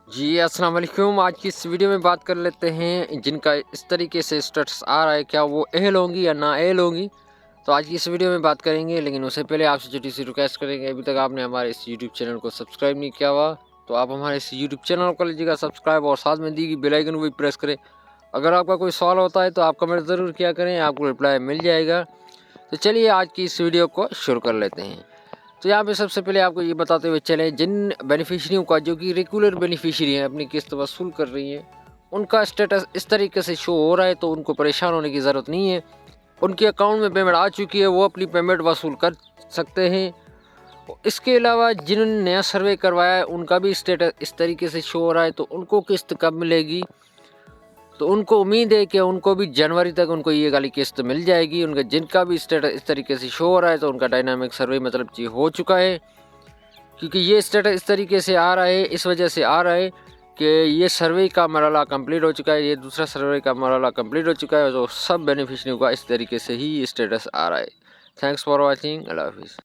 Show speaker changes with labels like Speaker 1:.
Speaker 1: जी अस्सलाम वालेकुम। आज की इस वीडियो में बात कर लेते हैं जिनका इस तरीके से स्टेटस आ रहा है, क्या वो एहल होंगी या ना एहल होंगी। तो आज की इस वीडियो में बात करेंगे, लेकिन उससे पहले आपसे छोटी सी रिक्वेस्ट करेंगे, अभी तक आपने हमारे इस यूट्यूब चैनल को सब्सक्राइब नहीं किया हुआ तो आप हमारे इस यूट्यूब चैनल को लीजिएगा सब्सक्राइब और साथ में दी गई बेल आइकन को भी प्रेस करें। अगर आपका कोई सवाल होता है तो आप कमेंट ज़रूर किया करें, आपको रिप्लाई मिल जाएगा। तो चलिए आज की इस वीडियो को शुरू कर लेते हैं। तो यहाँ पे सबसे पहले आपको ये बताते हुए चलें, जिन बेनिफिशरियों का जो कि रेगुलर बेनिफिशरी हैं, अपनी किस्त वसूल कर रही हैं, उनका स्टेटस इस तरीके से शो हो रहा है तो उनको परेशान होने की ज़रूरत नहीं है। उनके अकाउंट में पेमेंट आ चुकी है, वो अपनी पेमेंट वसूल कर सकते हैं। इसके अलावा जिन्होंने नया सर्वे करवाया है उनका भी स्टेटस इस तरीके से शो हो रहा है, तो उनको किस्त कब मिलेगी, तो उनको उम्मीद है कि उनको भी जनवरी तक उनको ये वाली किस्त मिल जाएगी। उनका जिनका भी स्टेटस इस तरीके से शो हो रहा है तो उनका डायनामिक सर्वे मतलब जी हो चुका है, क्योंकि ये स्टेटस इस तरीके से आ रहा है, इस वजह से आ रहा है कि ये सर्वे का मरहला कंप्लीट हो चुका है, ये दूसरा सर्वे का मरहला कंप्लीट हो चुका है। तो सब बेनिफिशरियों का इस तरीके से ही स्टेटस आ रहा है। Thanks for watching. अल्लाह हाफिज़।